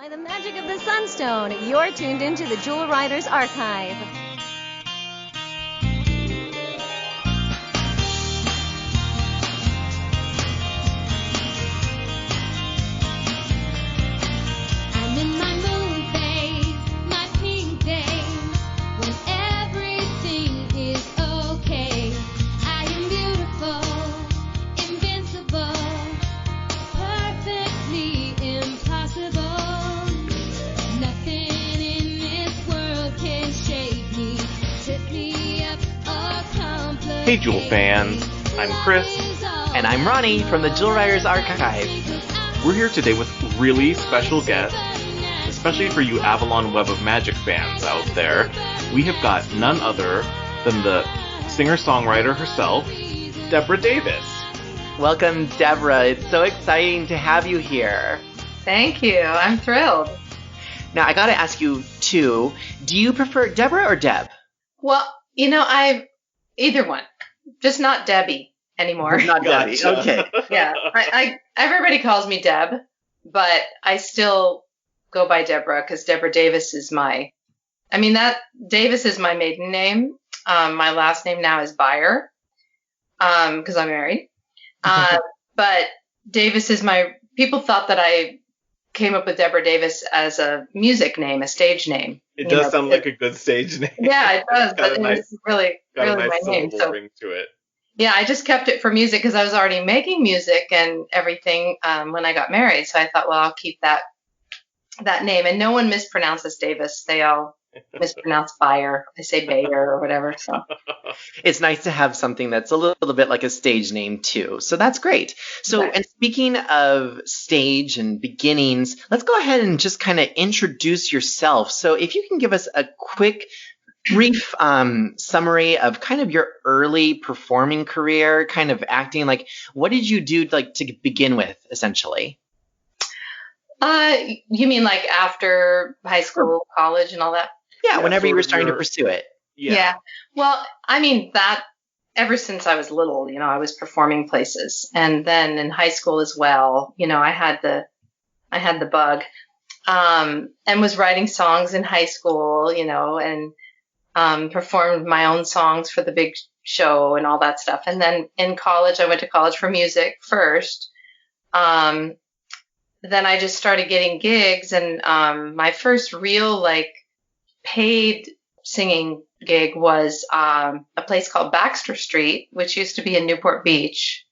By the magic of the Sunstone, you're tuned into the Jewel Riders Archive. I'm in my mood, babe, my pink day, when everything is okay. I am beautiful, invincible, perfectly impossible. Nothing in this world can shake me, tip me up or complicate. Hey Jewel fans, I'm Chris. And I'm Ronnie from the Jewel Riders Archive. We're here today with really special guests, especially for you Avalon Web of Magic fans out there. We have got none other than the singer-songwriter herself, Debra Davis. Welcome, Debra. It's so exciting to have you here. Thank you. I'm thrilled. Now, I gotta ask you, too, do you prefer Debra or Deb? Well, either one. Just not Debbie anymore. Not Debbie. Gotcha. Okay. Yeah. Everybody calls me Deb, but I still go by Debra because Debra Davis is Davis is my maiden name. My last name now is Byer because I'm married. But Davis is people thought that I came up with Debra Davis as a music name, a stage name. It does sound like a good stage name. Yeah, it does, but Got a it's really a my nice name. syllable So ring to it. yeah, I just kept it for music because I was already making music and everything when I got married. So I thought, well, I'll keep that name. And no one mispronounces Davis. They all mispronounce Bayer. They say Bayer or whatever. So It's nice to have something that's a little bit like a stage name, too. So that's great. So, Right. And speaking of stage and beginnings, let's go ahead and just kind of introduce yourself. So if you can give us a quick, brief summary of kind of your early performing career, kind of acting, like what did you do to begin with, essentially? you mean like after high school, college, and all that? Yeah, Yeah, whenever you sort were of starting to your- pursue it. Yeah. Well, that ever since I was little, I was performing places, and then in high school as well. I had the bug, and was writing songs in high school, and performed my own songs for the big show and all that stuff. And then in college, I went to college for music first. Then I just started getting gigs, and my first real paid singing gig was a place called Baxter Street, which used to be in Newport Beach.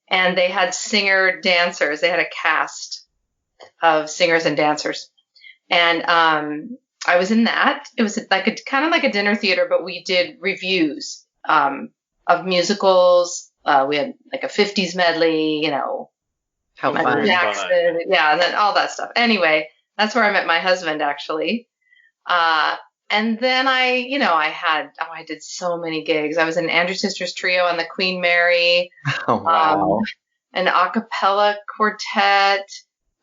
And they had singer dancers. They had a cast of singers and dancers. And I was in that. It was kind of like a dinner theater, but we did reviews of musicals. We had like a 50s medley, How Michael fun. Jackson, yeah, and then all that stuff. Anyway, that's where I met my husband, actually. And then I did so many gigs. I was in Andrew Sisters Trio and the Queen Mary, Oh, wow. an a cappella quartet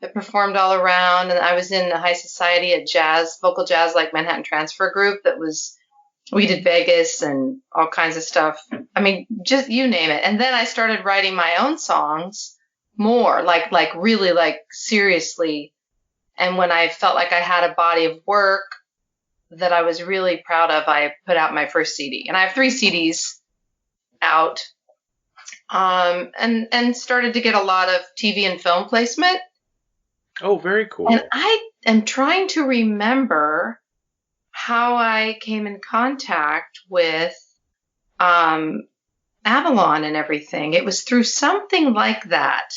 that performed all around. And I was in the High Society, a vocal jazz, like Manhattan Transfer Group we did Vegas and all kinds of stuff. I mean, just you name it. And then I started writing my own songs more, really seriously. And when I felt like I had a body of work that I was really proud of, I put out my first CD. And I have 3 CDs out. And started to get a lot of TV and film placement. Oh, very cool. And I am trying to remember how I came in contact with Avalon and everything. It was through something like that.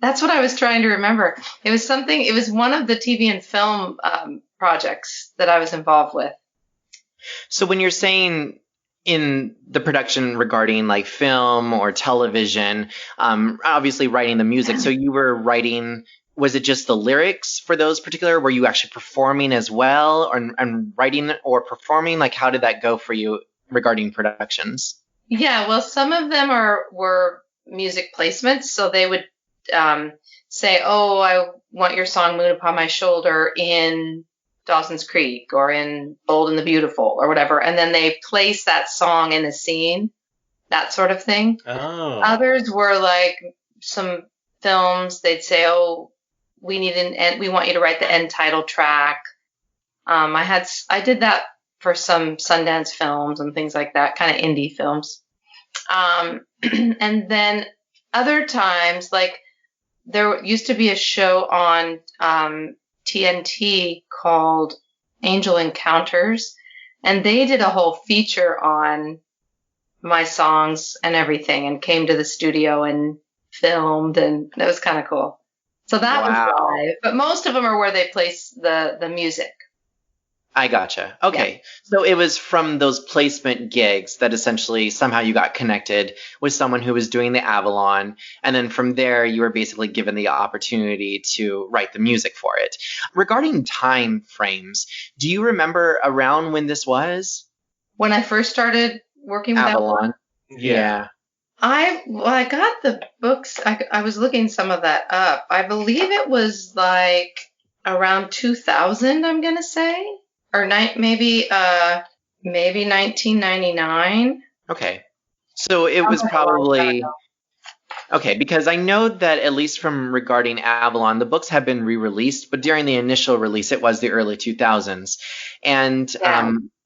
That's what I was trying to remember. It was one of the TV and film projects that I was involved with. So when you're saying in the production regarding film or television, obviously writing the music, so you were writing, was it just the lyrics for those particular? Were you actually performing as well, and writing or performing? How did that go for you regarding productions? Yeah, well, some of them were music placements, so they would say, "Oh, I want your song "Moon Upon My Shoulder" in Dawson's Creek or in Bold and the Beautiful or whatever," and then they place that song in a scene, that sort of thing. Oh. Others were some films. They'd say, "Oh, we need an end, we want you to write the end title track. I did that for some Sundance films and things like that, kind of indie films. And then other times, like there used to be a show on TNT called Angel Encounters, and they did a whole feature on my songs and everything, and came to the studio and filmed, and it was kind of cool. So that was live, but most of them are where they place the music. I gotcha. Okay. Yeah. So it was from those placement gigs that essentially somehow you got connected with someone who was doing the Avalon. And then from there, you were basically given the opportunity to write the music for it. Regarding time frames, do you remember around when this was? When I first started working with Avalon? Yeah. I got the books. I was looking some of that up. I believe it was like around 2000, I'm going to say. Or maybe 1999. Okay. So it was probably... Okay, because I know that at least from regarding Avalon, the books have been re-released, but during the initial release, it was the early 2000s. And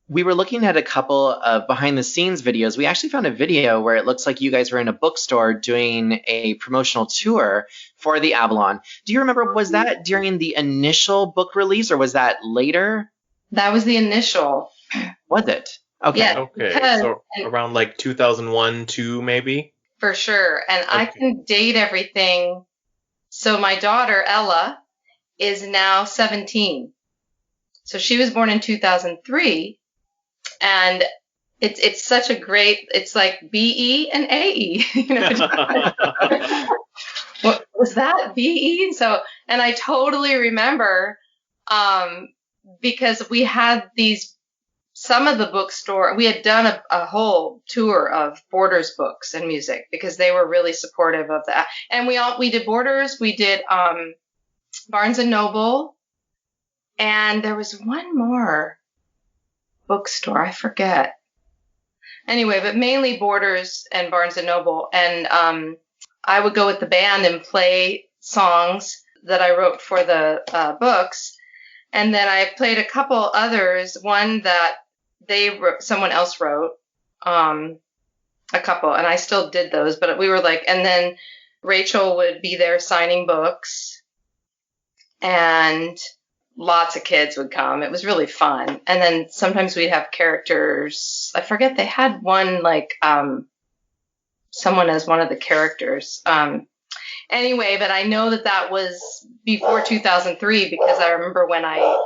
we were looking at a couple of behind-the-scenes videos. We actually found a video where it looks like you guys were in a bookstore doing a promotional tour for the Avalon. Do you remember, was that during the initial book release, or was that later? That was the initial. Was it? Okay. Yeah, okay. So around like 2001, 2 maybe? For sure. And okay. I can date everything. So my daughter, Ella, is now 17. So she was born in 2003. And it's such a great, it's like BE and AE. You know, what was that? BE? And I totally remember, because we had some of the bookstore, we had done a whole tour of Borders books and music because they were really supportive of that. And we did Borders, we did Barnes and Noble, and there was one more bookstore, I forget. Anyway, but mainly Borders and Barnes and Noble. And I would go with the band and play songs that I wrote for the books. And then I played a couple others, one that someone else wrote, a couple, and I still did those, but we were like, and then Rachel would be there signing books, and lots of kids would come. It was really fun. And then sometimes we'd have characters. I forget, they had one like someone as one of the characters. Anyway, but I know that was before 2003 because I remember when I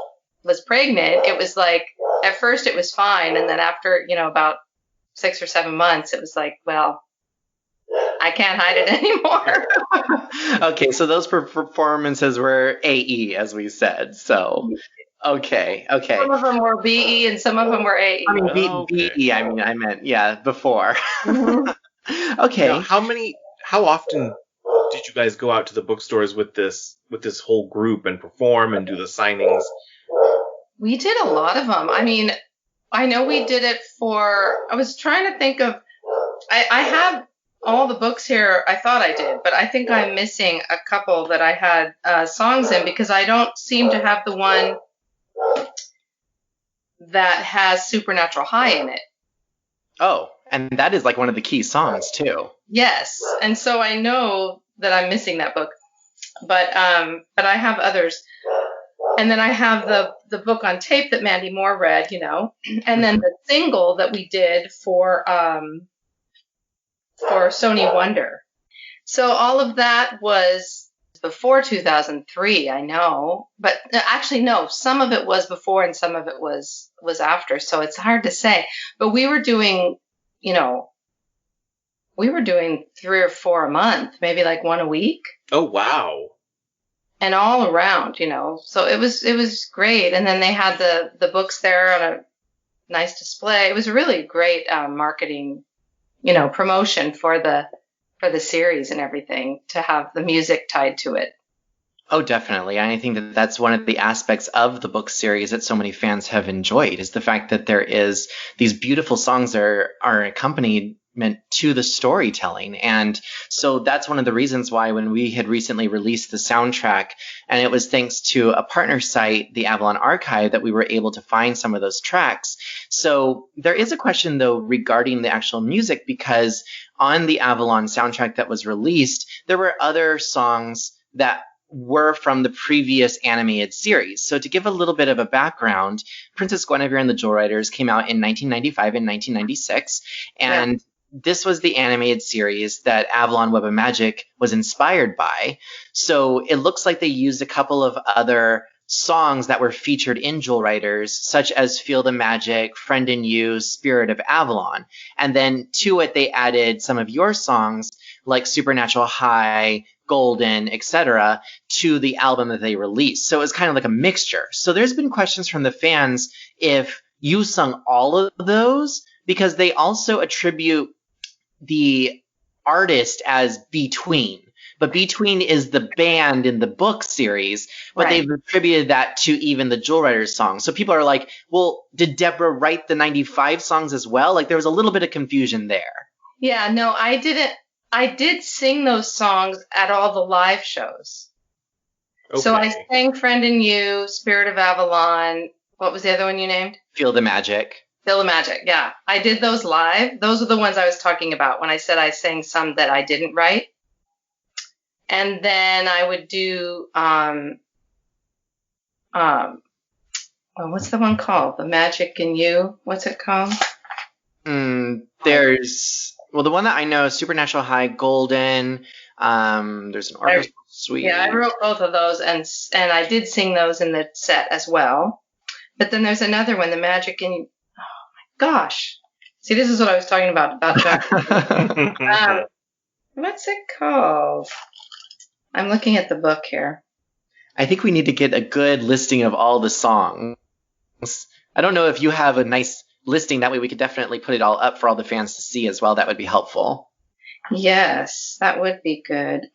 was pregnant, it was like, at first it was fine. And then after, about 6 or 7 months, it was like, well, I can't hide it anymore. Okay, so those performances were AE, as we said. So, okay. Some of them were BE and some of them were AE. I mean, BE, I meant, before. Mm-hmm. Okay. Now, how often did you guys go out to the bookstores with this whole group and perform and do the signings? We did a lot of them. I mean, I know we did it I was trying to think of, I have all the books here. I thought I did, but I think I'm missing a couple that I had songs in because I don't seem to have the one that has Supernatural High in it. Oh, and that is like one of the key songs too. Yes. And so I know that I'm missing that book, but I have others. And then I have the book on tape that Mandy Moore read, and then the single that we did for Sony Wonder. So all of that was before 2003, I know, but actually no, some of it was before and some of it was after. So it's hard to say, but we were doing, 3 or 4 a month, maybe like 1 a week. Oh, wow. And all around, so it was great. And then they had the books there on a nice display. It was really great marketing, promotion for the series and everything, to have the music tied to it. Oh, definitely. I think that that's one of the aspects of the book series that so many fans have enjoyed, is the fact that there is these beautiful songs that are accompanied to the storytelling. And so that's one of the reasons why when we had recently released the soundtrack, and it was thanks to a partner site, the Avalon Archive, that we were able to find some of those tracks. So there is a question, though, regarding the actual music, because on the Avalon soundtrack that was released, there were other songs that were from the previous animated series. So to give a little bit of a background, Princess Gwenevere and the Jewel Riders came out in 1995 and 1996, and this was the animated series that Avalon Web of Magic was inspired by. So it looks like they used a couple of other songs that were featured in Jewel Riders, such as Feel the Magic, Friend in You, Spirit of Avalon. And then to it, they added some of your songs like Supernatural High, Golden, etc., to the album that they released. So it was kind of like a mixture. So there's been questions from the fans if you sung all of those, because they also attribute the artist as Tween. But Tween is the band in the book series, but they've attributed that to even the Jewel Riders songs. So people are like, well, did Debra write the 95 songs as well? Like, there was a little bit of confusion there. Yeah, no, I didn't. I did sing those songs at all the live shows. Okay. So I sang Friend in You, Spirit of Avalon. What was the other one you named? Feel the Magic. Feel the Magic, yeah. I did those live. Those are the ones I was talking about when I said I sang some that I didn't write. And then I would do, what's the one called? The Magic in You. What's it called? Well, the one that I know is Supernatural High, Golden. There's an orchestra suite. Yeah, I wrote both of those, and I did sing those in the set as well. But then there's another one, the Magic in. Oh my gosh! See, this is what I was talking about Jack. What's it called? I'm looking at the book here. I think we need to get a good listing of all the songs. I don't know if you have a nice listing. That way we could definitely put it all up for all the fans to see as well. That would be helpful. Yes, that would be good.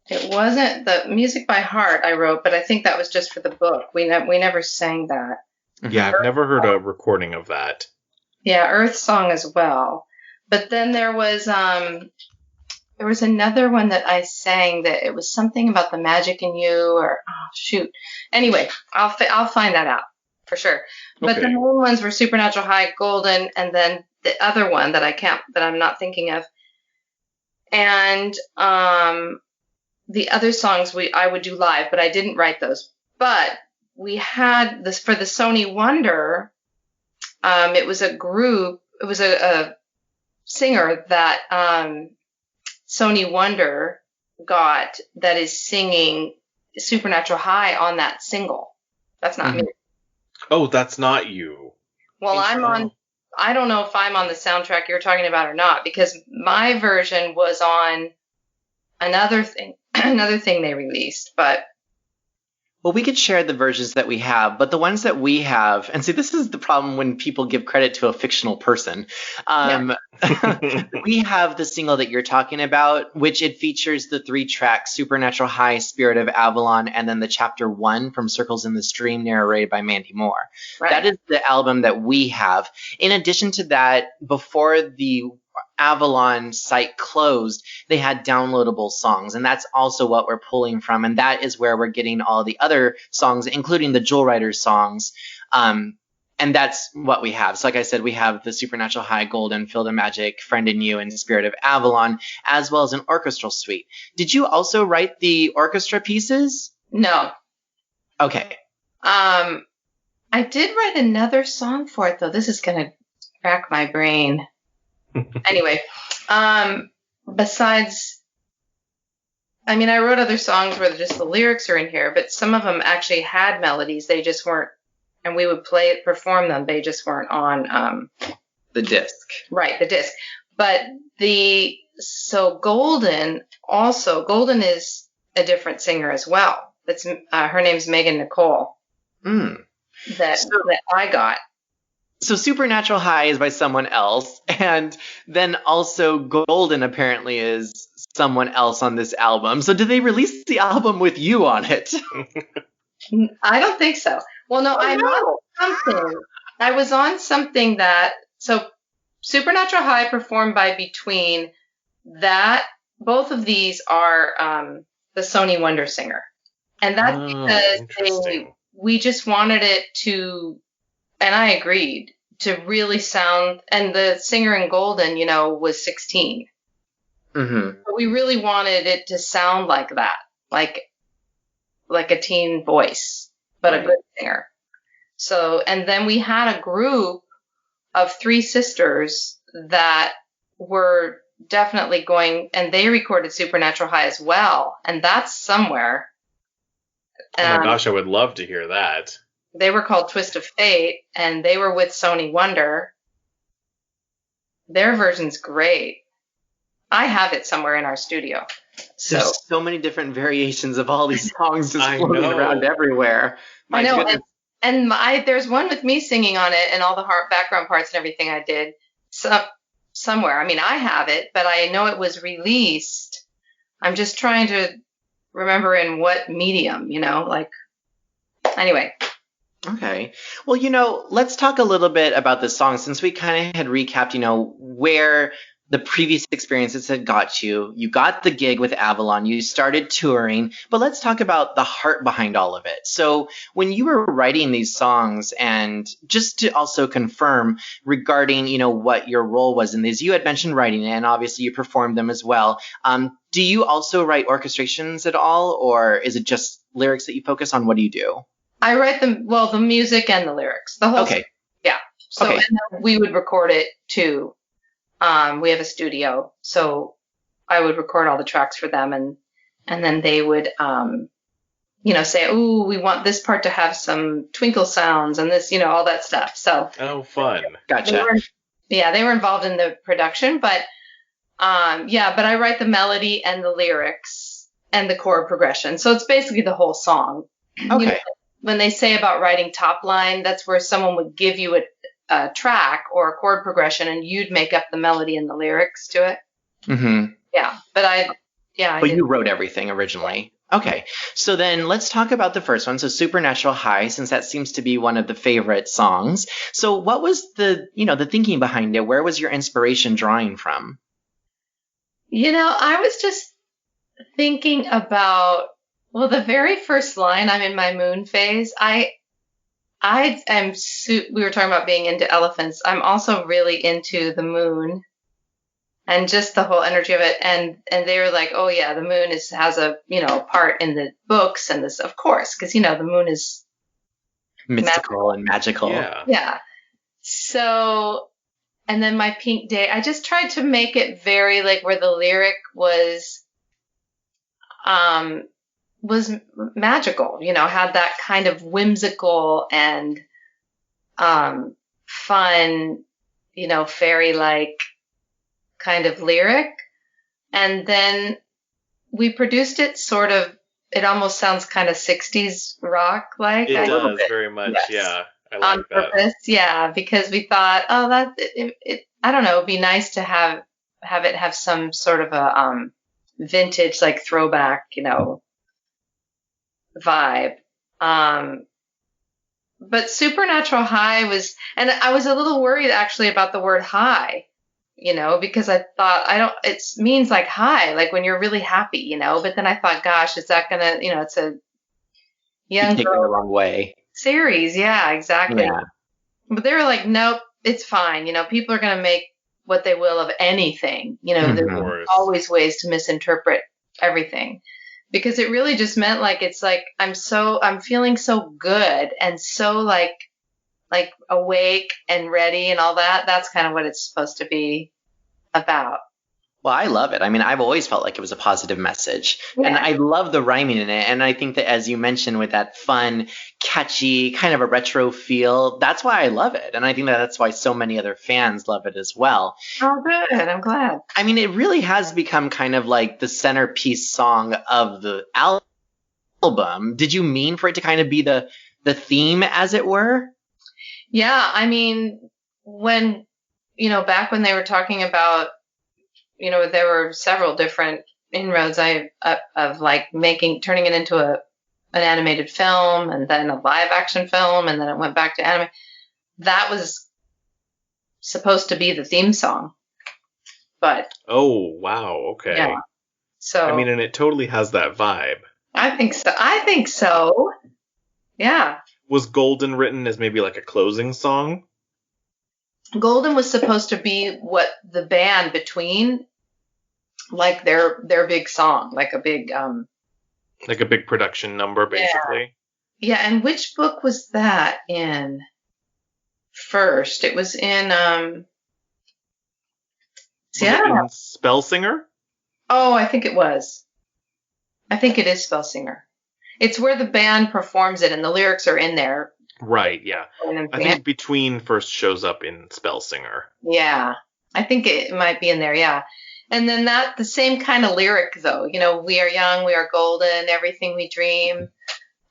It wasn't the music by heart I wrote, but I think that was just for the book. We never sang that. Yeah, I've never heard a recording of that. Yeah, Earth Song as well. But then there was another one that I sang that it was something about the magic in you, or Anyway, I'll find that out for sure. But the main ones were Supernatural High, Golden, and then the other one that I'm not thinking of. And the other songs I would do live, but I didn't write those. But we had this for the Sony Wonder. It was a group. It was a singer that Sony Wonder got that is singing Supernatural High on that single. That's not me. Oh, that's not you. Well, I don't know if I'm on the soundtrack you're talking about or not, because my version was on another thing they released, but. Well, we could share the versions that we have, but the ones that we have, and see, this is the problem when people give credit to a fictional person. We have the single that you're talking about, which it features the 3 tracks, Supernatural High, Spirit of Avalon, and then the chapter 1 from Circles in the Stream, narrated by Mandy Moore. Right. That is the album that we have. In addition to that, before the Avalon site closed, they had downloadable songs, and that's also what we're pulling from, and that is where we're getting all the other songs, including the Jewel Riders songs, and that's what we have. So like I said, we have the Supernatural High, Golden, Feel the Magic, Friend in You, and Spirit of Avalon, as well as an orchestral suite. Did you also write the orchestra pieces? No. Okay. I did write another song for it, though. This is going to rack my brain. Anyway, besides, I mean, I wrote other songs where just the lyrics are in here, but some of them actually had melodies. They just weren't, and we would perform them. They just weren't on the disc. Right, the disc. But Golden is a different singer as well. That's her name's Megan Nicole. That I got. So Supernatural High is by someone else, and then also Golden apparently is someone else on this album. So did they release the album with you on it? I don't think so. Well, no, I'm on something. I was on something that, so Supernatural High performed by Between. That both of these are the Sony Wonder Singer, and that's because we just wanted it to, and I agreed, to really sound. And the singer in Golden, was 16. Mm-hmm. But we really wanted it to sound like that, like a teen voice, but a good singer. So, and then we had a group of 3 sisters that were definitely going, and they recorded Supernatural High as well, and that's somewhere. Oh my gosh, I would love to hear that. They were called Twist of Fate, and they were with Sony Wonder. Their version's great. I have it somewhere in our studio. There's so many different variations of all these songs just floating around everywhere. I know. And there's one with me singing on it and all the background parts and everything I did somewhere. I mean, I have it, but I know it was released. I'm just trying to remember in what medium, anyway. Okay. Well, let's talk a little bit about this song since we kind of had recapped, where the previous experiences had got you. You got the gig with Avalon. You started touring. But let's talk about the heart behind all of it. So when you were writing these songs, and just to also confirm regarding, what your role was in these, you had mentioned writing it, and obviously you performed them as well. Do you also write orchestrations at all, or is it just lyrics that you focus on? What do you do? I write the music and the lyrics. The whole Okay. Yeah. So and then we would record it too. We have a studio, so I would record all the tracks for them, and then they would, say, "Ooh, we want this part to have some twinkle sounds and this, all that stuff." So. Oh, fun! Gotcha. They were involved in the production, but but I write the melody and the lyrics and the chord progression, so it's basically the whole song. Okay. When they say about writing top line, that's where someone would give you a track or a chord progression, and you'd make up the melody and the lyrics to it. Mm-hmm. Yeah, but you wrote everything originally. Okay, so then let's talk about the first one. So Supernatural High, since that seems to be one of the favorite songs. So what was the thinking behind it? Where was your inspiration drawing from? I was just thinking about, the very first line, I'm in my moon phase. We were talking about being into elephants. I'm also really into the moon and just the whole energy of it. And they were like, oh yeah, the moon has a, part in the books, and this, of course, because, the moon is mystical and magical. Yeah. So, and then my pink day, I just tried to make it very like where the lyric was magical, had that kind of whimsical and fun, fairy-like kind of lyric. And then we produced it sort of, it almost sounds kind of 60s rock-like. It does very much, yes. I like on purpose, that. because we thought, I don't know, it'd be nice to have it have some sort of a vintage, like throwback, vibe. But Supernatural High was, and I was a little worried actually about the word high, because I thought, it means like high, like when you're really happy, but then I thought, gosh, is that gonna, it's a young girl the wrong way series. Yeah, exactly. Yeah. But they were like, nope, it's fine. People are going to make what they will of anything. There's always ways to misinterpret everything, because it really just meant like, it's like, I'm feeling so good and so like awake and ready and all that. That's kind of what it's supposed to be about. Well, I love it. I mean, I've always felt like it was a positive message. Yeah. And I love the rhyming in it. And I think that, as you mentioned, with that fun, catchy, kind of a retro feel, that's why I love it. And I think that's why so many other fans love it as well. Oh, good. I'm glad. I mean, it really has become kind of like the centerpiece song of the album. Did you mean for it to kind of be the theme, as it were? Yeah. I mean, when, back when they were talking about, there were several different inroads of like turning it into an animated film, and then a live action film, and then it went back to anime. That was supposed to be the theme song. But Oh, wow. Okay. yeah, so I mean, and it totally has that vibe. I think so. I think so. Yeah. Was Golden written as maybe like a closing song? Golden was supposed to be what the band Between, like their big song, like a big Like a big production number, basically. yeah. And which book was that in first? It was in see, I Was it don't know. in Spellsinger? Oh, I think it was. I think it is Spellsinger. It's where the band performs it and the lyrics are in there. Right, yeah. And then I think Between first shows up in Spellsinger. yeah. I think it might be in there, yeah. And then the same kind of lyric though, we are young, we are golden, everything we dream,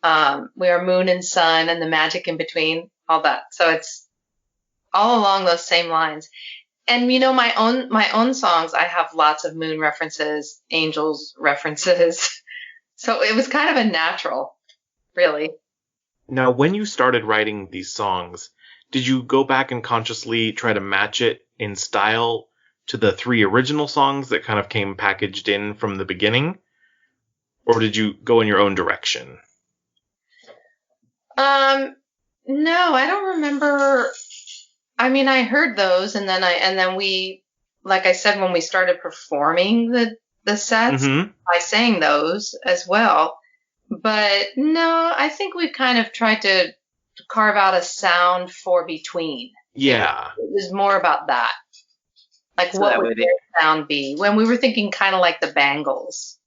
we are moon and sun and the magic in between, all that. So it's all along those same lines. And my own songs, I have lots of moon references, angels references. So it was kind of a natural, really. Now, when you started writing these songs, did you go back and consciously try to match it in style to the 3 original songs that kind of came packaged in from the beginning? Or did you go in your own direction? No, I don't remember. I mean, I heard those and then we, like I said, when we started performing the sets, Mm-hmm. I sang those as well. But no, I think we kind of tried to carve out a sound for Between. Yeah. It was more about that. Like, So what that would way their sound be? When we were thinking kind of like the Bangles.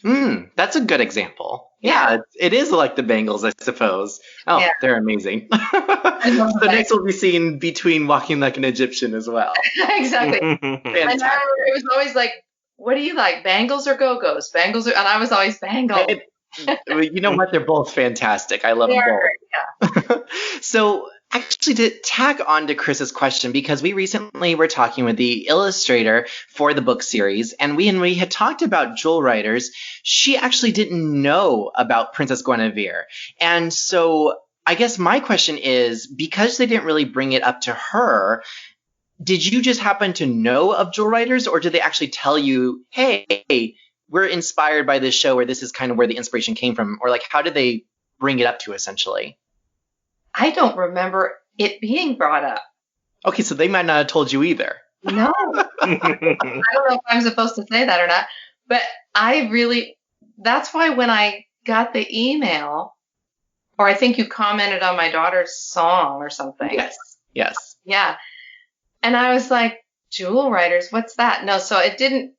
That's a good example. Yeah, it is like the Bangles, I suppose. Oh, Yeah. they're amazing. love So the next we'll be seeing Between Walking Like an Egyptian as well. Exactly. And I Fantastic. remember it was always like, what do you like, Bangles or Go-Go's? And I was always Bangles. Well, you know what? They're both fantastic. I love They them are both. great, So actually to tag on to Chris's question, because we recently were talking with the illustrator for the book series, and we had talked about Jewel Riders. She actually didn't know about Princess Gwenevere. And so I guess my question is, because they didn't really bring it up to her, did you just happen to know of Jewel Riders, or did they actually tell you, hey, we're inspired by this show, or this is kind of where the inspiration came from? Or like, how did they bring it up to you, essentially? I don't remember it being brought up. Okay, so they might not have told you either. No. I don't know if I'm supposed to say that or not, but that's why when I got the email, or I think you commented on my daughter's song or something. Yes. Yeah. And I was like, Jewel Riders, what's that? No, so it didn't,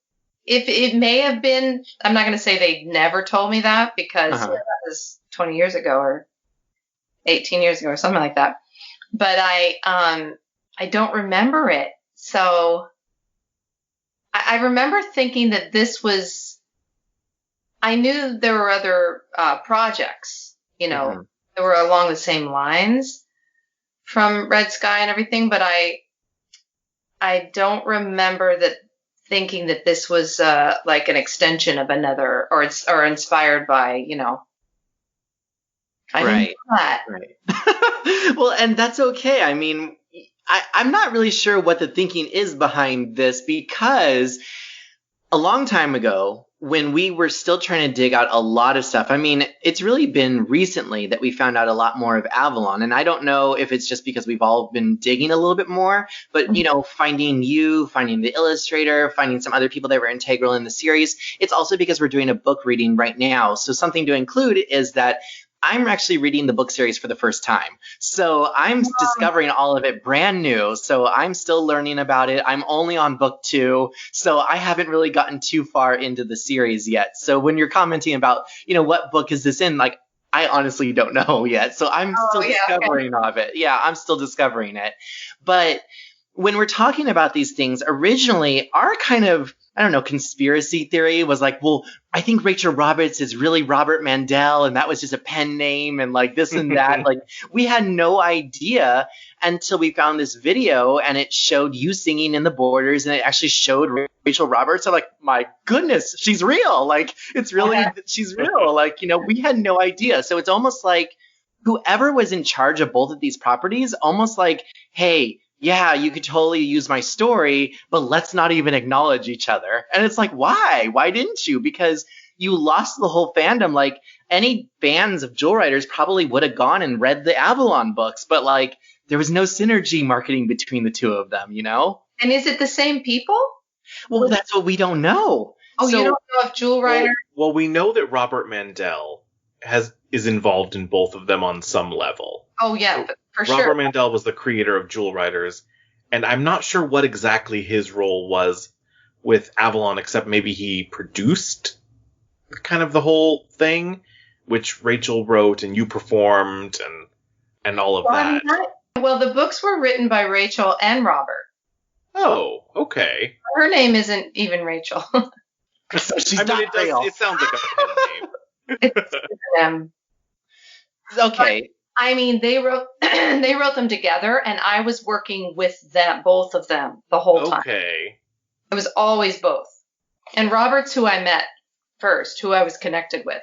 if it may have been, I'm not going to say they never told me that because that was 20 years ago or 18 years ago or something like that. But I don't remember it. So I remember thinking that this was, I knew there were other projects, that were along the same lines from Red Sky and everything, but I don't remember that thinking that this was like an extension of another or inspired by, I didn't know that. Right. Well, and that's okay. I mean, I'm not really sure what the thinking is behind this, because a long time ago, when we were still trying to dig out a lot of stuff, I mean, it's really been recently that we found out a lot more of Avalon. And I don't know if it's just because we've all been digging a little bit more, but, finding the illustrator, finding some other people that were integral in the series. It's also because we're doing a book reading right now. So something to include is that I'm actually reading the book series for the first time. So I'm discovering all of it brand new. So I'm still learning about it. I'm only on book 2. So I haven't really gotten too far into the series yet. So when you're commenting about, what book is this in? Like, I honestly don't know yet. So I'm still discovering of it. Yeah, I'm still discovering it. But when we're talking about these things, originally our kind of, conspiracy theory was like, well, I think Rachel Roberts is really Robert Mandel, and that was just a pen name, and like this and that. Like, we had no idea until we found this video, and it showed you singing in the Borders, and it actually showed Rachel Roberts. I'm like, my goodness, she's real. Like, it's really, she's real. Like, we had no idea. So it's almost like whoever was in charge of both of these properties, almost like, hey, yeah, you could totally use my story, but let's not even acknowledge each other. And it's like, why? Why didn't you? Because you lost the whole fandom. Like, any fans of Jewel Riders probably would have gone and read the Avalon books, but like, there was no synergy marketing between the two of them, you know? And is it the same people? Well, that's what we don't know. Oh, you don't know if Jewel Rider? Well, we know that Robert Mandel is involved in both of them on some level. Oh, yeah, for Robert sure. Mandel was the creator of Jewel Riders, and I'm not sure what exactly his role was with Avalon, except maybe he produced kind of the whole thing, which Rachel wrote and you performed and all of that. Well, the books were written by Rachel and Robert. Oh, okay. Her name isn't even Rachel. She's I mean, not real. it sounds like a pen name. It's them. Okay. I mean, they wrote them together, and I was working with them, both of them, the whole time. Okay. It was always both. And Robert's who I met first, who I was connected with.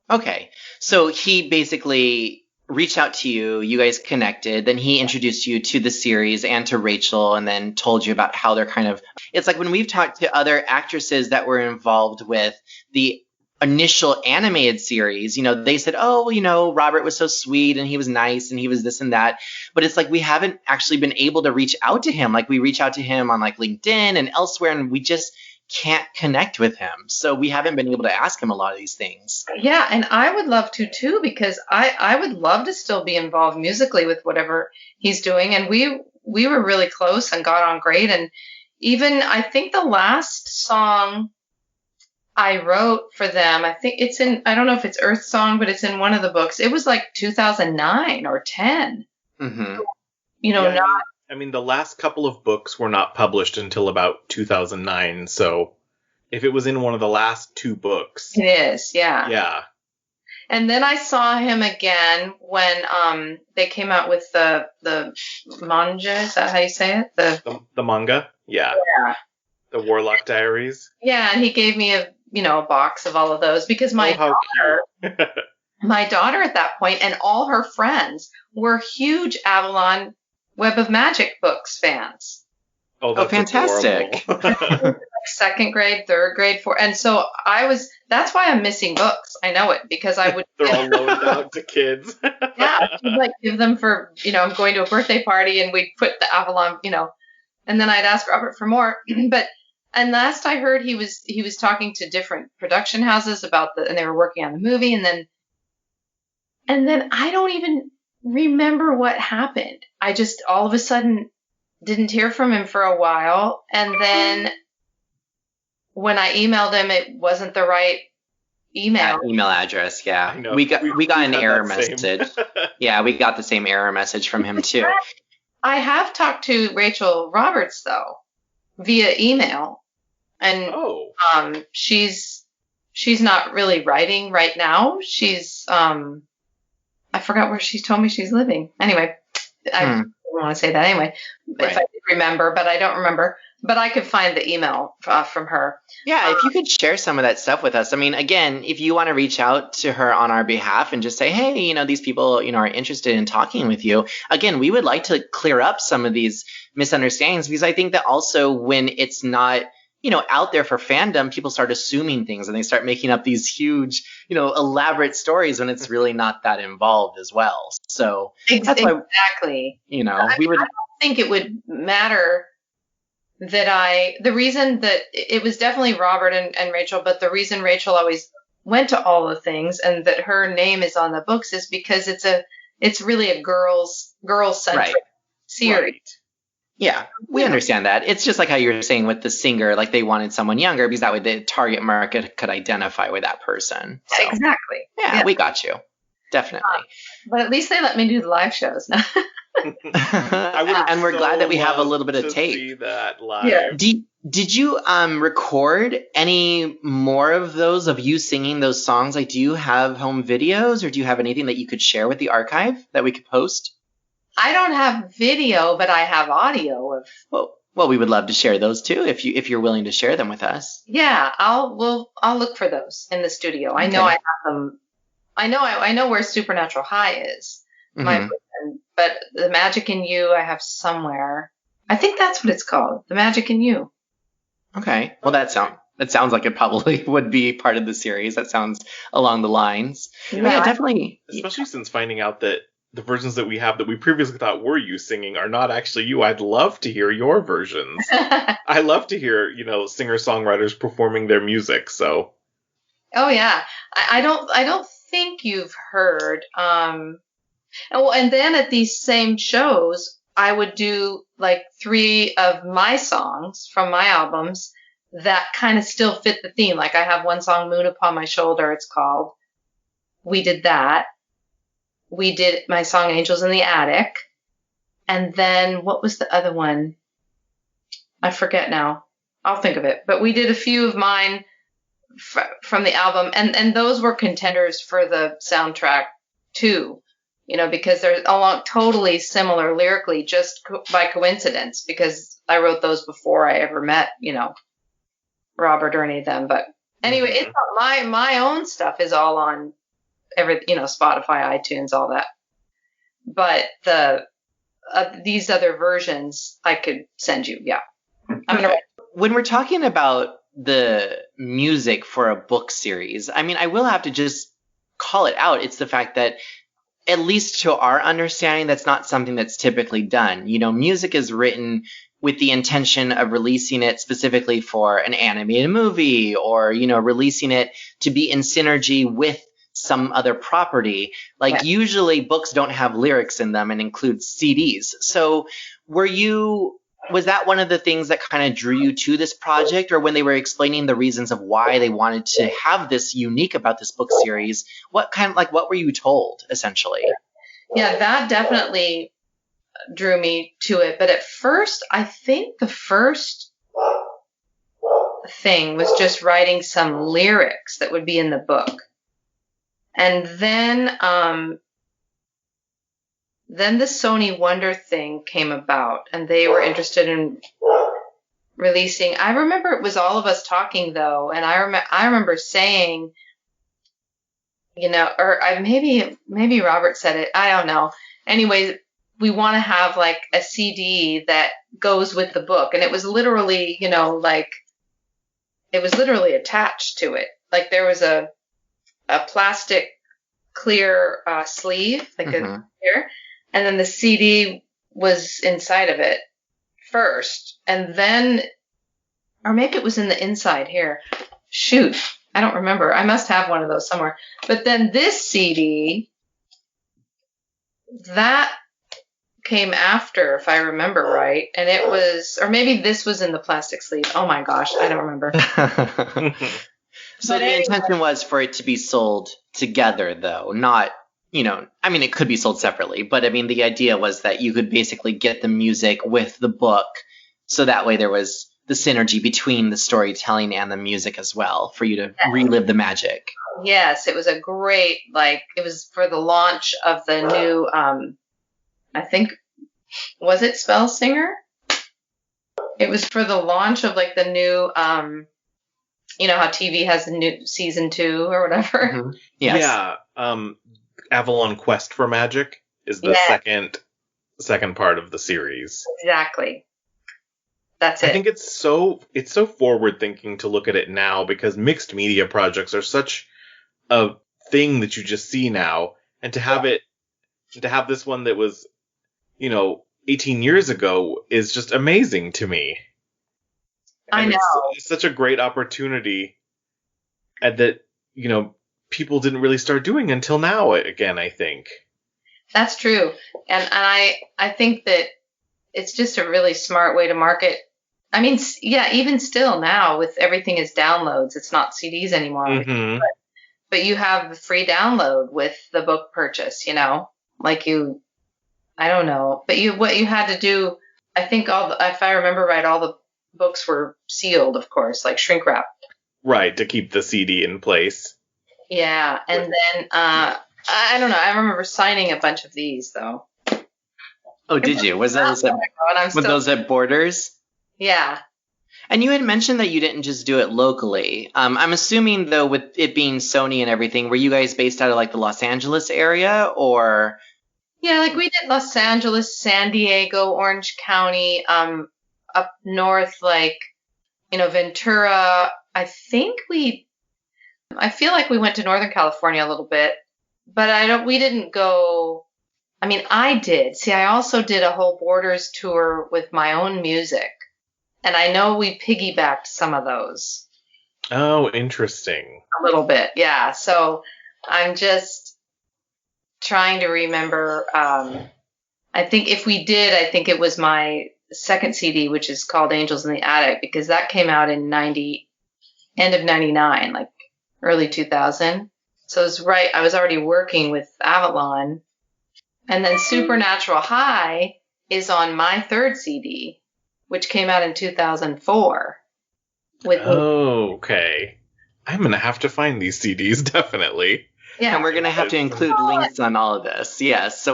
Okay. So he basically reached out to you, you guys connected, then he introduced you to the series and to Rachel, and then told you about how they're kind of, it's like when we've talked to other actresses that were involved with the initial animated series, you know, they said, oh, you know, Robert was so sweet and he was nice and he was this and that. But it's like we haven't actually been able to reach out to him. Like we reach out to him on like LinkedIn and elsewhere, and we just can't connect with him. So we haven't been able to ask him a lot of these things. Yeah, and I would love to too, because I would love to still be involved musically with whatever he's doing. And we were really close and got on great. And even I think the last song I wrote for them, I think it's in, I don't know if it's Earth Song, but it's in one of the books. It was like 2009 or 10. Mm-hmm. You know, Yeah, I mean, the last couple of books were not published until about 2009, so if it was in one of the last two books. it is, yeah. Yeah. And then I saw him again when they came out with the manga. Is that how you say it? The manga? Yeah. Yeah. The Warlock Diaries. Yeah, and he gave me a box of all of those because my how cute. my daughter at that point and all her friends were huge Avalon Web of Magic books fans. Oh, that's fantastic. adorable. Second grade, third grade, fourth. And so that's why I'm missing books. I know it because I would. They're all loaned out to kids. Yeah, I'd like give them for, I'm going to a birthday party and we'd put the Avalon, and then I'd ask Robert for more. And last I heard he was talking to different production houses and they were working on the movie. And then I don't even remember what happened. I just all of a sudden didn't hear from him for a while. And then when I emailed him, it wasn't the right email. Email address, yeah. I know. We got an error that same. message. Yeah, we got the same error message from him too. I have talked to Rachel Roberts though via email, and she's not really writing right now. She's I forgot where she told me she's living. Anyway, I don't want to say that anyway. Right. If I did remember, but I don't remember. But I could find the email from her. Yeah, if you could share some of that stuff with us. I mean, again, if you want to reach out to her on our behalf and just say, hey, these people, are interested in talking with you. Again, we would like to clear up some of these misunderstandings, because I think that also when it's not, out there for fandom, people start assuming things and they start making up these huge, elaborate stories when it's really not that involved as well. So that's why, exactly. we would. I don't think it would matter that the reason that it was definitely Robert and Rachel, but the reason Rachel always went to all the things and that her name is on the books is because it's really a girls centric series. Right. Yeah, we understand that. It's just like how you were saying with the singer, like they wanted someone younger because that way the target market could identify with that person. So, exactly. Yeah, we got you. Definitely. But at least they let me do the live shows now. And we're glad that we have a little bit of tape. See that live. Yeah. Did you record any more of those of you singing those songs? Like, do you have home videos, or do you have anything that you could share with the archive that we could post? I don't have video, but I have audio of. Well, we would love to share those too, if you're willing to share them with us. Yeah, I'll look for those in the studio. I know I have them. I know where Supernatural High is. My boyfriend but The Magic in You I have somewhere. I think that's what it's called, The Magic in You. Okay. Well, that sounds like it probably would be part of the series. That sounds along the lines. Yeah. But yeah, definitely. Especially since finding out that the versions that we have that we previously thought were you singing are not actually you. I'd love to hear your versions. I love to hear, singer-songwriters performing their music, so. Oh yeah. I don't think you've heard. And then at these same shows, I would do like 3 of my songs from my albums that kind of still fit the theme. Like I have one song, Moon Upon My Shoulder, it's called. We did that. We did my song, Angels in the Attic. And then what was the other one? I forget now. I'll think of it. But we did a few of mine from the album. And those were contenders for the soundtrack too. Because they're all totally similar lyrically just by coincidence, because I wrote those before I ever met, Robert or any of them. But anyway, it's my own stuff is all on Spotify, iTunes, all that. But these other versions I could send you. Yeah. When we're talking about the music for a book series, I will have to just call it out. It's the fact that, at least to our understanding, that's not something that's typically done. Music is written with the intention of releasing it specifically for an animated movie or, releasing it to be in synergy with some other property. Like usually books don't have lyrics in them and include CDs. So was that one of the things that kind of drew you to this project, or when they were explaining the reasons of why they wanted to have this unique about this book series, what were you told essentially? Yeah, that definitely drew me to it. But at first, I think the first thing was just writing some lyrics that would be in the book. And then the Sony Wonder thing came about, and they were interested in releasing. I remember it was all of us talking though, and I remember saying, or maybe Robert said it. I don't know. Anyway, we want to have like a CD that goes with the book, and it was literally, it was literally attached to it. Like there was a plastic clear sleeve, like a clear. And then the CD was inside of it first. And then, or maybe it was in the inside here. Shoot, I don't remember. I must have one of those somewhere. But then this CD, that came after, if I remember right. And it was, or maybe this was in the plastic sleeve. Oh my gosh, I don't remember. So the intention was for it to be sold together, though, not, it could be sold separately, but the idea was that you could basically get the music with the book, so that way there was the synergy between the storytelling and the music as well, for you to relive the magic. Yes, it was a great, it was for the launch of the new, I think, was it Spell Singer? It was for the launch of the new, how TV has the new season 2 or whatever. Mm-hmm. Yes. Yeah. Avalon Quest for Magic is the second part of the series. Exactly. That's it. I think it's so forward thinking to look at it now, because mixed media projects are such a thing that you just see now, and to have this one that was, 18 years ago is just amazing to me. I know. It's such a great opportunity, and that, people didn't really start doing until now again, I think. That's true. And I think that it's just a really smart way to market. Even still now with everything is downloads, it's not CDs anymore. Mm-hmm. But you have the free download with the book purchase, I don't know. But what you had to do, I think if I remember right, all the books were sealed, of course, shrink wrapped. Right, to keep the CD in place. Yeah, and then I don't know. I remember signing a bunch of these though. Oh, did you? Was those at Borders? Yeah. And you had mentioned that you didn't just do it locally. I'm assuming though, with it being Sony and everything, were you guys based out of the Los Angeles area, or? Yeah, like we did Los Angeles, San Diego, Orange County, up north, like, Ventura. I feel like we went to Northern California a little bit, but we didn't go. I mean, I did. See, I also did a whole Borders tour with my own music, and I know we piggybacked some of those Oh, interesting. a little bit. Yeah. So I'm just trying to remember. I think if we did, I think it was my second CD, which is called Angels in the Attic, because that came out in end of 99, like early 2000. So it was right. I was already working with Avalon. And then Supernatural High is on my third CD, which came out in 2004. Oh, okay. I'm going to have to find these CDs, definitely. Yeah. And we're going to have to include links on all of this. Yes. So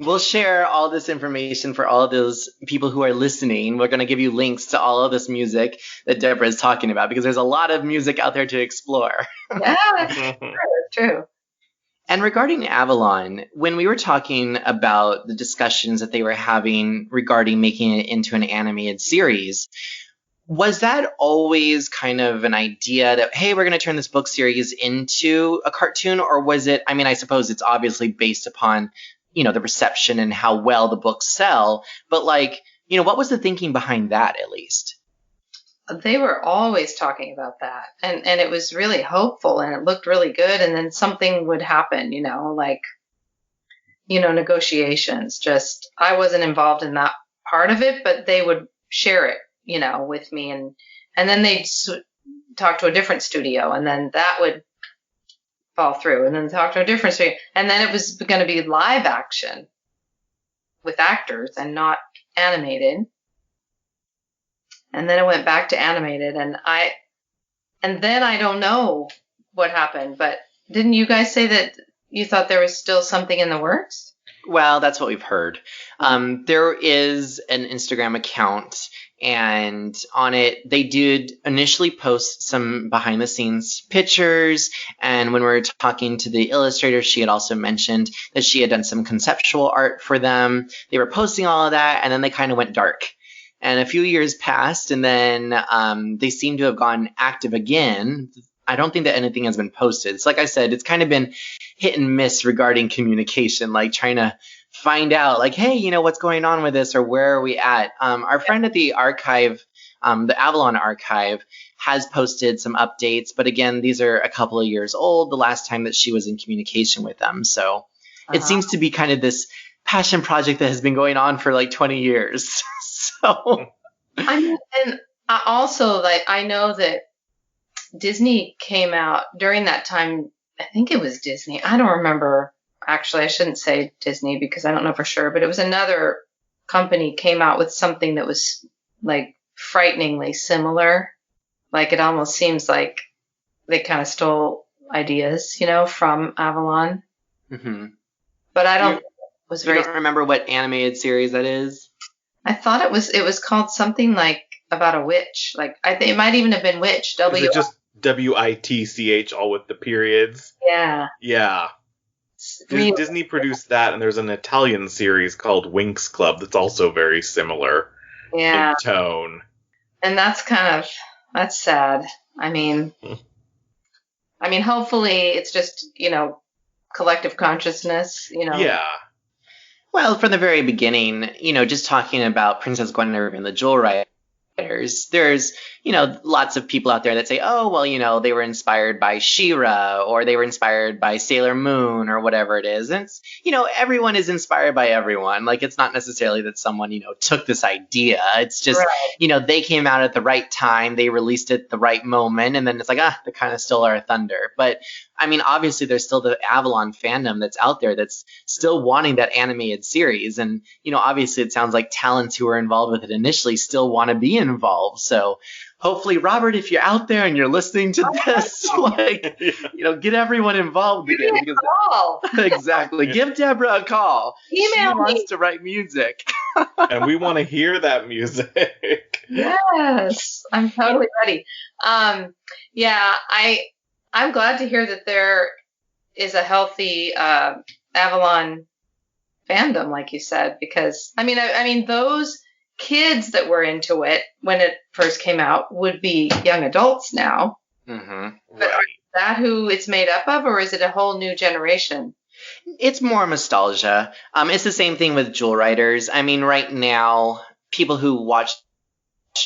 we'll share all this information for all of those people who are listening. We're going to give you links to all of this music that Debra is talking about, because there's a lot of music out there to explore. Yeah, that's true. And regarding Avalon, when we were talking about the discussions that they were having regarding making it into an animated series, was that always kind of an idea that, hey, we're going to turn this book series into a cartoon? Or was it, I mean, I suppose it's obviously based upon, the reception and how well the books sell. But what was the thinking behind that, at least? They were always talking about that. And it was really hopeful and it looked really good. And then something would happen, negotiations. Just, I wasn't involved in that part of it, but they would share it, with me. And then they'd talk to a different studio, and then that would fall through, and then talk to a different studio. And then it was going to be live action with actors and not animated. And then it went back to animated, and then I don't know what happened, but didn't you guys say that you thought there was still something in the works? Well, that's what we've heard. There is an Instagram account, and on it, they did initially post some behind the scenes pictures. And when we were talking to the illustrator, she had also mentioned that she had done some conceptual art for them. They were posting all of that, and then they kind of went dark. And a few years passed, and then they seem to have gone active again. I don't think that anything has been posted. It's like I said, it's kind of been hit and miss regarding communication, like trying to find out, like, hey, what's going on with this, or where are we at? Our friend at the archive, the Avalon archive, has posted some updates. But again, these are a couple of years old, the last time that she was in communication with them. So it seems to be kind of this passion project that has been going on for like 20 years. So I mean, and I know that Disney came out during that time. I think it was Disney. I don't remember. Actually, I shouldn't say Disney because I don't know for sure, but it was another company came out with something that was like frighteningly similar. Like it almost seems like they kind of stole ideas, from Avalon. Mm-hmm. But I don't. You don't remember what animated series that is? I thought it was called something like about a witch. Like I think it might even have been witch. Is it just WITCH, all with the periods? Yeah. Yeah. Disney produced that, and there's an Italian series called Winx Club that's also very similar in tone. And that's sad. I mean, hopefully it's just, collective consciousness, Yeah. Well, from the very beginning, just talking about Princess Gwenevere and the Jewel Riders, there's, lots of people out there that say, oh, well, they were inspired by She-Ra, or they were inspired by Sailor Moon, or whatever it is. And it's, everyone is inspired by everyone. Like, it's not necessarily that someone, took this idea. It's just, they came out at the right time. They released it at the right moment. And then it's like, they kind of stole our thunder. But obviously there's still the Avalon fandom that's out there that's still wanting that animated series. And, obviously it sounds like talents who were involved with it initially still want to be involved. So hopefully, Robert, if you're out there and you're listening to this, get everyone involved again. Give me a call. Exactly. Give Debra a call. Email she me. wants to write music. And we want to hear that music. Yes, I'm totally ready. I'm glad to hear that there is a healthy Avalon fandom, like you said, because I mean those kids that were into it when it first came out would be young adults now. Mm-hmm. But Right. is that who it's made up of, or is it a whole new generation? It's more nostalgia. It's the same thing with Jewel Riders. I mean, right now, people who watch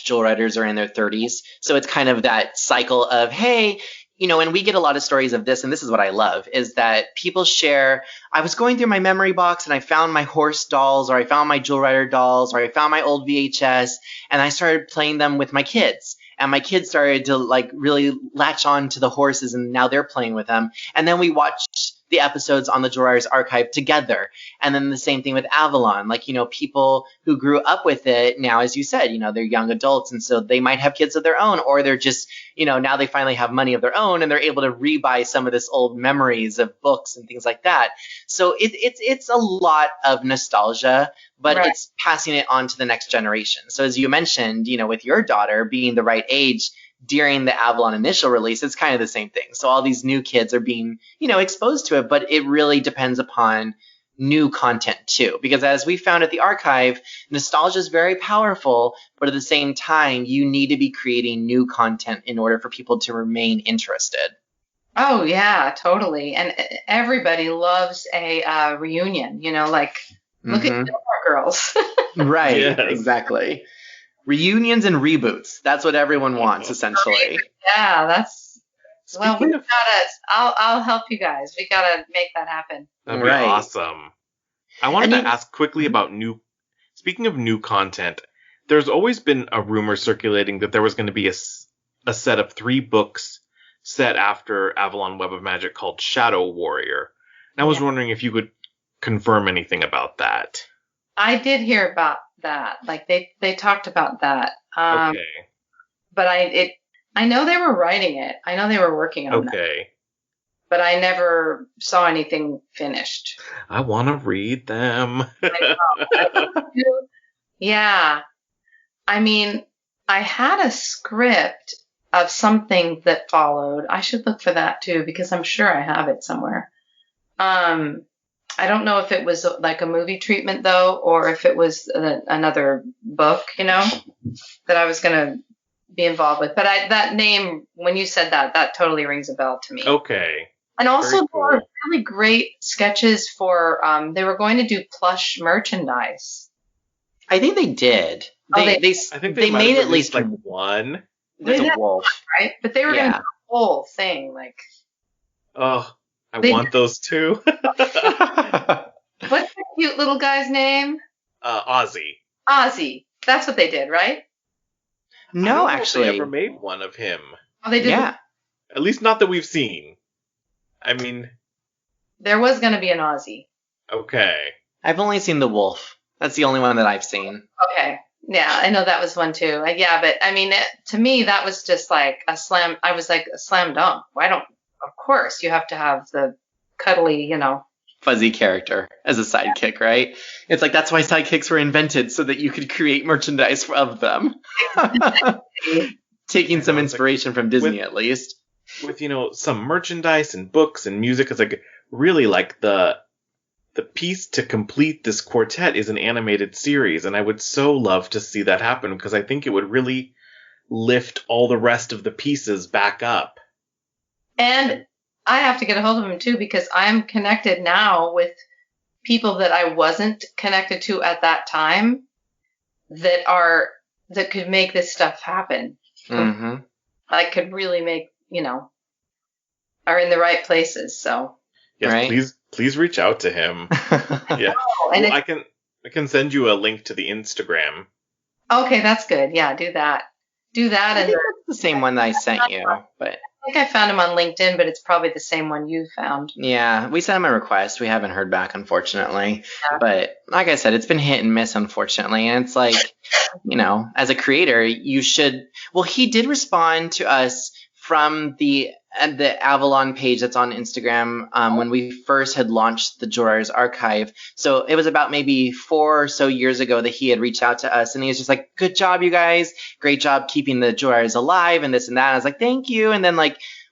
Jewel Riders are in their 30s. So it's kind of that cycle of, hey, and we get a lot of stories of this, and this is what I love, is that people share, I was going through my memory box and I found my horse dolls, or I found my Jewel Rider dolls, or I found my old VHS, and I started playing them with my kids. And my kids started to like really latch on to the horses, and now they're playing with them. And then we watched the episodes on the Jewel Riders archive together. And then the same thing with Avalon. Like, people who grew up with it now, as you said, they're young adults. And so they might have kids of their own, or they're just, now they finally have money of their own and they're able to rebuy some of this old memories of books and things like that. So it's a lot of nostalgia, but Right. it's passing it on to the next generation. So as you mentioned, with your daughter being the right age during the Avalon initial release, it's kind of the same thing. So all these new kids are being, exposed to it, but it really depends upon new content too. Because as we found at the archive, nostalgia is very powerful, but at the same time, you need to be creating new content in order for people to remain interested. Oh yeah, totally. And everybody loves a reunion. Like look at Mhm. Gilmore Girls. Right, Yes. exactly. Reunions and reboots. That's what everyone wants, essentially. Yeah, that's well. We Speaking of, gotta. I'll help you guys. We gotta make that happen. that'd be Right. awesome. I wanted And to ask quickly about speaking of new content, there's always been a rumor circulating that there was going to be a set of 3 books set after Avalon Web of Magic called Shadow Warrior. And I was Yeah. wondering if you could confirm anything about that. I did hear about that. Like they talked about that. Okay. But I know they were writing it. I know they were working on that. Okay. But I never saw anything finished. I want to read them. Yeah. I mean, I had a script of something that followed. I should look for that too, because I'm sure I have it somewhere. I don't know if it was like a movie treatment though, or if it was another book, that I was going to be involved with. But that name, when you said that totally rings a bell to me. Okay. And also, Very there were cool. really great sketches for, they were going to do plush merchandise. I think they did. Oh, They I think they might made have at least released, like one. there's They a did. wolf. Right? But they were going to Yeah. do the whole thing. Like, Oh, I They- want those too. what's the cute little guy's name? Ozzy. Ozzy. That's what they did, right? I don't No, know if actually. they ever made one of him. Oh, they did. Yeah. At least not that we've seen. I mean, There was going to be an Ozzy. okay. I've only seen the wolf. That's the only one that I've seen. Okay. Yeah, I know that was one too. Yeah, but I mean, to me, that was just like a slam. I was like a slam dunk. Of course, you have to have the cuddly, Fuzzy character as a sidekick, right? It's like that's why sidekicks were invented, so that you could create merchandise of them. Taking some inspiration from Disney, at least. With, some merchandise and books and music, it's like really like the piece to complete this quartet is an animated series, and I would so love to see that happen because I think it would really lift all the rest of the pieces back up. And I have to get a hold of him too, because I'm connected now with people that I wasn't connected to at that time that could make this stuff happen. Mm-hmm. I could really make, are in the right places. So. Yes, Right. please reach out to him. Yeah. Oh, and Well, I can send you a link to the Instagram. okay, that's good. Yeah, do that. Do that. I And think that's the same one that I sent you, but I think I found him on LinkedIn, but it's probably the same one you found. yeah, we sent him a request. We haven't heard back, unfortunately. Yeah. But like I said, it's been hit and miss, unfortunately. And it's like, as a creator, you should. Well, he did respond to us from the Avalon page that's on Instagram when we first had launched the Jorar's archive. So it was about maybe 4 or so years ago that he had reached out to us, and he was just like, "Good job, you guys! Great job keeping the Jorars alive and this and that." And I was like, "Thank you." And then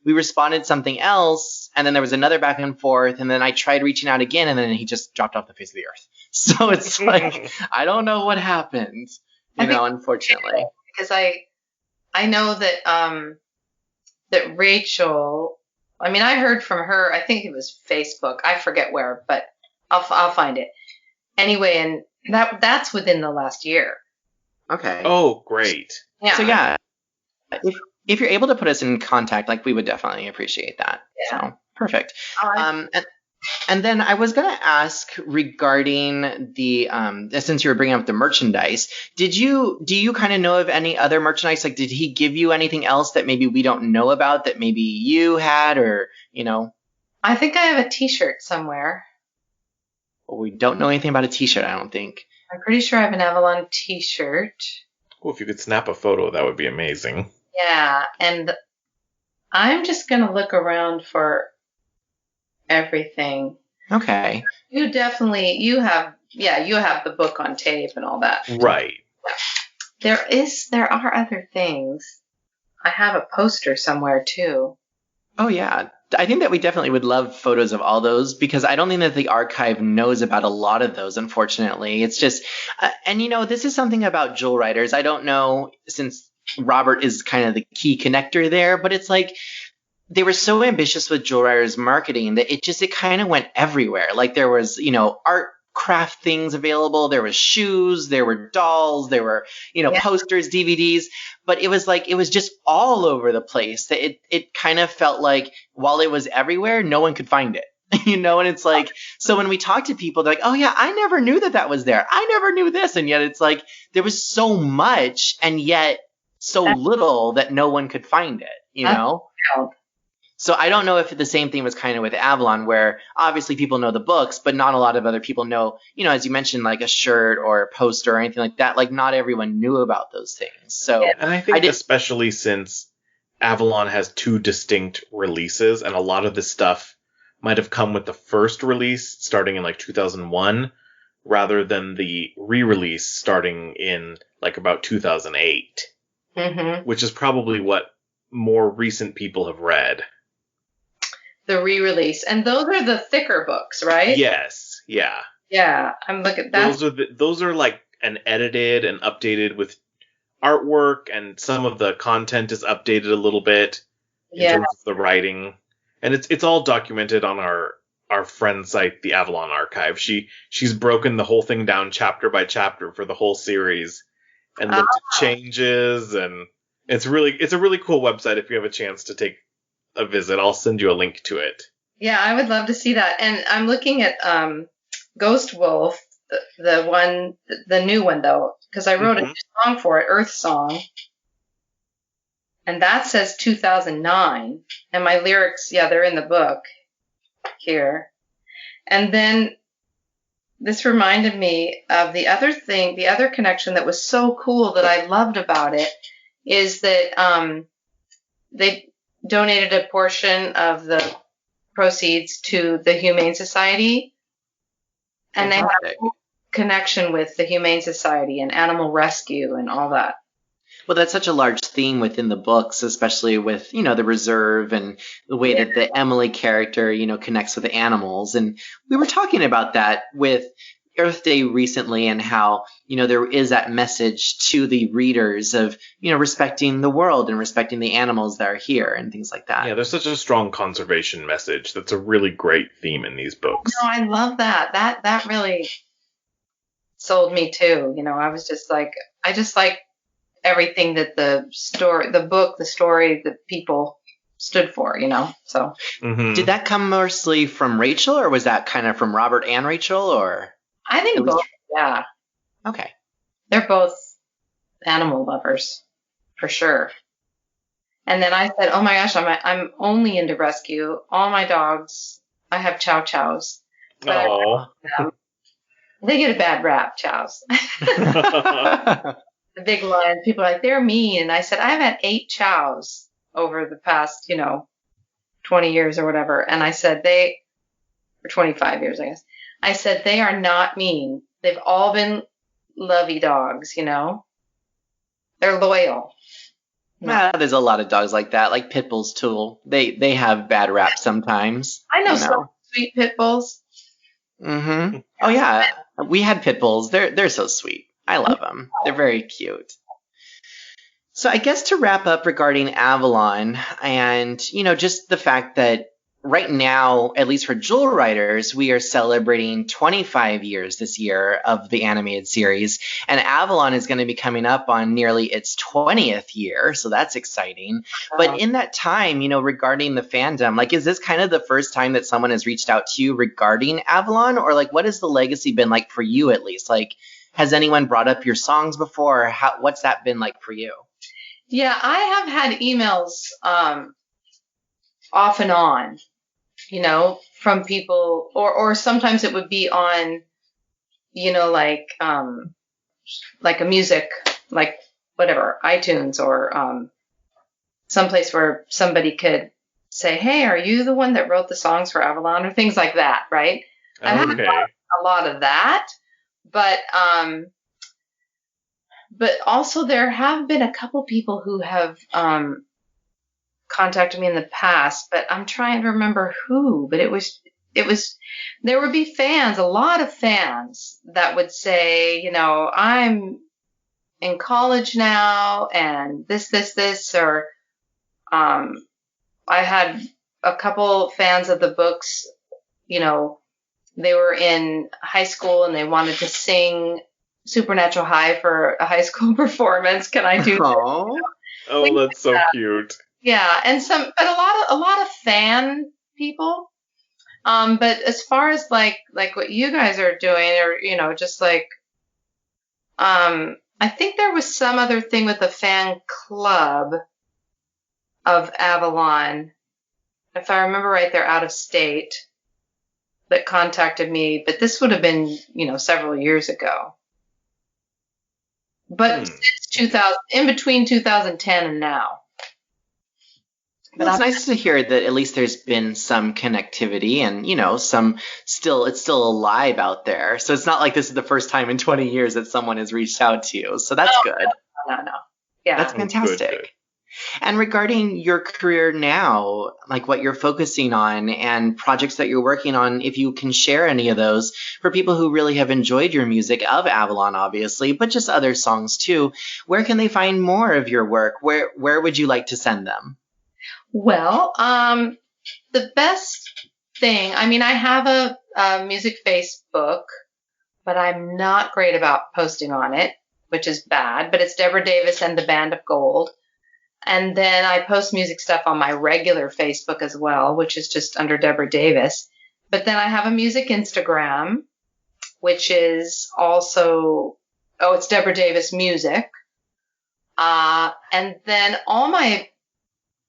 we responded something else, and then there was another back and forth, and then I tried reaching out again, and then he just dropped off the face of the earth. So it's like, I don't know what happened, unfortunately. Because I know that that Rachel, I mean, I heard from her, I think it was Facebook, I forget where, but I'll find it. Anyway, and that's within the last year. Okay. Oh, great. Yeah. So yeah, if you're able to put us in contact, like, we would definitely appreciate that. Yeah. So perfect. And then I was going to ask regarding the since you were bringing up the merchandise, do you kind of know of any other merchandise? Like, did he give you anything else that maybe we don't know about that maybe you had, or I think I have a T-shirt somewhere. Well, we don't know anything about a T-shirt, I don't think. I'm pretty sure I have an Avalon T-shirt. Well, if you could snap a photo, that would be amazing. Yeah, and I'm just going to look around for everything. Okay. You have the book on tape and all that. Right. Yeah. There are other things. I have a poster somewhere too. Oh yeah. I think that we definitely would love photos of all those, because I don't think that the archive knows about a lot of those, unfortunately. It's just, and this is something about Jewel Writers. I don't know, since Robert is kind of the key connector there, but it's like, they were so ambitious with Jewel Writers marketing that it kind of went everywhere. Like, there was, art craft things available. There was shoes, there were dolls, there were, posters, DVDs, but it was just all over the place. That it kind of felt like while it was everywhere, no one could find it, and it's like, so when we talk to people, they're like, oh yeah, I never knew that was there. I never knew this. And yet it's like, there was so much and yet so little that no one could find it, So I don't know if the same thing was kind of with Avalon, where obviously people know the books, but not a lot of other people know, as you mentioned, like a shirt or a poster or anything like that. Like, not everyone knew about those things. So, and I think especially since Avalon has two distinct releases, and a lot of this stuff might have come with the first release starting in like 2001, rather than the re-release starting in like about 2008, which is probably what more recent people have read. The re-release, and those are the thicker books, right? Yes, yeah. Yeah, I'm looking. Those are like an edited and updated with artwork, and some of the content is updated a little bit in terms of the writing, and it's all documented on our friend site, the Avalon Archive. She's broken the whole thing down chapter by chapter for the whole series, and looked at changes, and it's a really cool website if you have a chance to take a visit. I'll send you a link to it. Yeah, I would love to see that. And I'm looking at Ghost Wolf, the new one though, because I wrote a song for it, Earth Song, and that says 2009. And my lyrics, they're in the book here. And then this reminded me of the other connection that was so cool that I loved about it is that they donated a portion of the proceeds to the Humane Society, and they have a connection with the Humane Society and animal rescue and all that. Well, that's such a large theme within the books, especially with, the reserve and the way that the Emily character, connects with the animals. And we were talking about that with Earth Day recently, and how, there is that message to the readers of, respecting the world and respecting the animals that are here and things like that. Yeah, there's such a strong conservation message. That's a really great theme in these books. No, I love that. That really sold me too. I was just like, I just like everything that the story, the people stood for, so. Mm-hmm. Did that come mostly from Rachel, or was that kind of from Robert and Rachel, or? I think both, yeah. Okay. They're both animal lovers, for sure. And then I said, oh my gosh, I'm only into rescue. All my dogs, I have chow chows. Oh. They get a bad rap, chows. The big lions, people are like, they're mean. And I said, I've had 8 chows over the past, 20 years or whatever. And I said, or 25 years, I guess. I said, they are not mean. They've all been lovey dogs, They're loyal. There's a lot of dogs like that, like pit bulls too. They have bad rap sometimes. I know some sweet pit bulls. Mm-hmm. Oh yeah, we had pit bulls. They're so sweet. I love them. They're very cute. So I guess to wrap up regarding Avalon and, just the fact that right now, at least for Jewel Writers, we are celebrating 25 years this year of the animated series. And Avalon is going to be coming up on nearly its 20th year. So that's exciting. But in that time, regarding the fandom, like, is this kind of the first time that someone has reached out to you regarding Avalon? Or like, what has the legacy been like for you at least? Like, has anyone brought up your songs before? Or what's that been like for you? Yeah, I have had emails off and on, from people, or sometimes it would be on, like a music, like whatever, iTunes or someplace where somebody could say, hey, are you the one that wrote the songs for Avalon, or things like that, right? I've had a lot of that, but also there have been a couple people who have contacted me in the past, but I'm trying to remember who. But it was there would be fans, a lot of fans that would say, I'm in college now and this, or I had a couple fans of the books, they were in high school and they wanted to sing Supernatural High for a high school performance. Can I do that? Oh, that's so cute. Yeah, and but a lot of fan people. But as far as like what you guys are doing, or just like, I think there was some other thing with the fan club of Avalon. If I remember right, they're out of state, that contacted me, but this would have been, several years ago. But since 2000, in between 2010 and now. Well, it's nice to hear that at least there's been some connectivity and, it's still alive out there. So it's not like this is the first time in 20 years that someone has reached out to you. So that's good. No. Yeah. That's fantastic. Good. And regarding your career now, like what you're focusing on and projects that you're working on, if you can share any of those for people who really have enjoyed your music of Avalon, obviously, but just other songs too, where can they find more of your work? Where would you like to send them? Well, the best thing, I have a music Facebook, but I'm not great about posting on it, which is bad, but it's Debra Davis and the Band of Gold. And then I post music stuff on my regular Facebook as well, which is just under Debra Davis. But then I have a music Instagram, which is also, it's Debra Davis Music. And then all my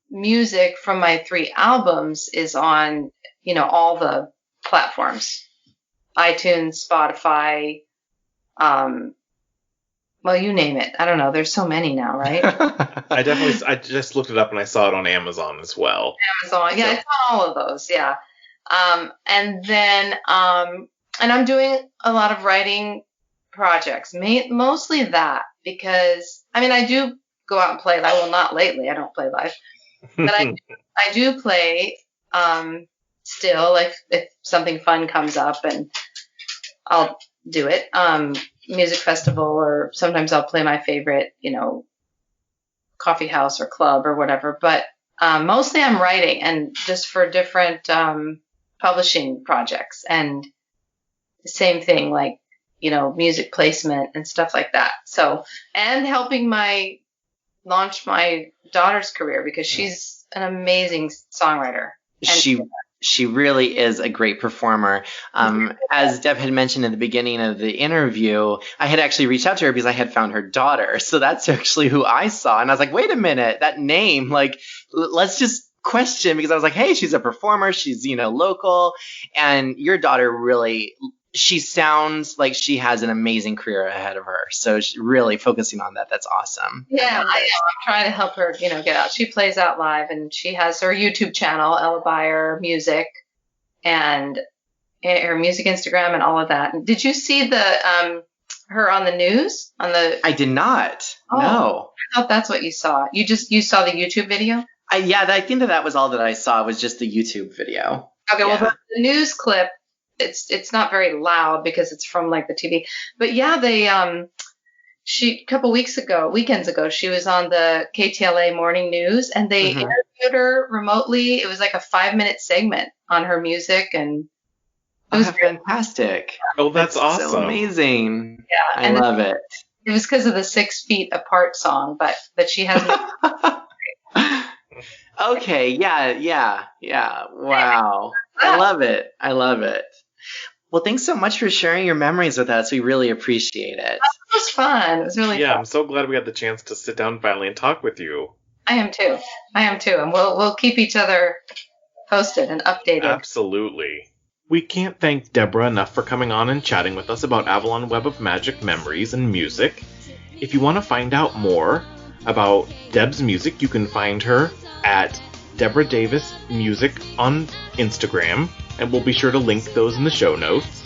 music from my 3 albums is on, all the platforms, iTunes, Spotify, well, you name it. I don't know. There's so many now, right? I just looked it up and I saw it on Amazon as well. Amazon. Yeah, it's on all of those. Yeah. And then, and I'm doing a lot of writing projects, mostly that, because, I do go out and play. Well, not lately. I don't play live. But I do play, still, like if something fun comes up, and I'll do it. Music festival, or sometimes I'll play my favorite, coffee house or club or whatever. But mostly I'm writing, and just for different publishing projects, and the same thing, like, music placement and stuff like that. So, and helping launch my daughter's career, because she's an amazing songwriter. She really is a great performer. As Deb had mentioned at the beginning of the interview, I had actually reached out to her because I had found her daughter. So that's actually who I saw. And I was like, wait a minute, that name, like, let's just question, because I was like, hey, she's a performer. She's, local. And your daughter really, she sounds like she has an amazing career ahead of her. So she's really focusing on that. That's awesome. Yeah, I'm trying to help her, get out. She plays out live, and she has her YouTube channel, Ella Byer Music, and her music Instagram and all of that. And did you see the her on the news? I did not. Oh. No. I thought that's what you saw. You saw the YouTube video? I think that was all that I saw was just the YouTube video. Okay, Yeah. well, the news clip, it's not very loud because it's from like the TV. But yeah, they she a couple weekends ago, she was on the KTLA morning news, and they interviewed her remotely. It was like a 5-minute segment on her music, and it was fantastic. Oh, that's awesome. So amazing. Yeah, I love it. It was because of the 6 Feet Apart song, but she has. Okay, yeah. Wow. I love it. Well, thanks so much for sharing your memories with us. We really appreciate it. It was fun. It was really fun. Yeah, I'm so glad we had the chance to sit down finally and talk with you. I am too. And we'll keep each other posted and updated. Absolutely. We can't thank Debra enough for coming on and chatting with us about Avalon Web of Magic memories and music. If you want to find out more about Deb's music, you can find her at Debra Davis Music on Instagram, and we'll be sure to link those in the show notes.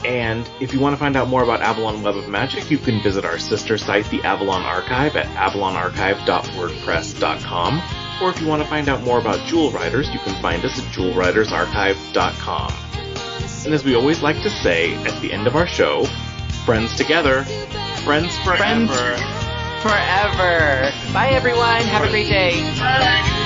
And if you want to find out more about Avalon Web of Magic, you can visit our sister site, the Avalon Archive, at avalonarchive.wordpress.com. Or if you want to find out more about Jewel Riders, you can find us at jewelwritersarchive.com. And as we always like to say at the end of our show, friends together, friends forever. Forever. Bye, everyone. Have a great day. Bye.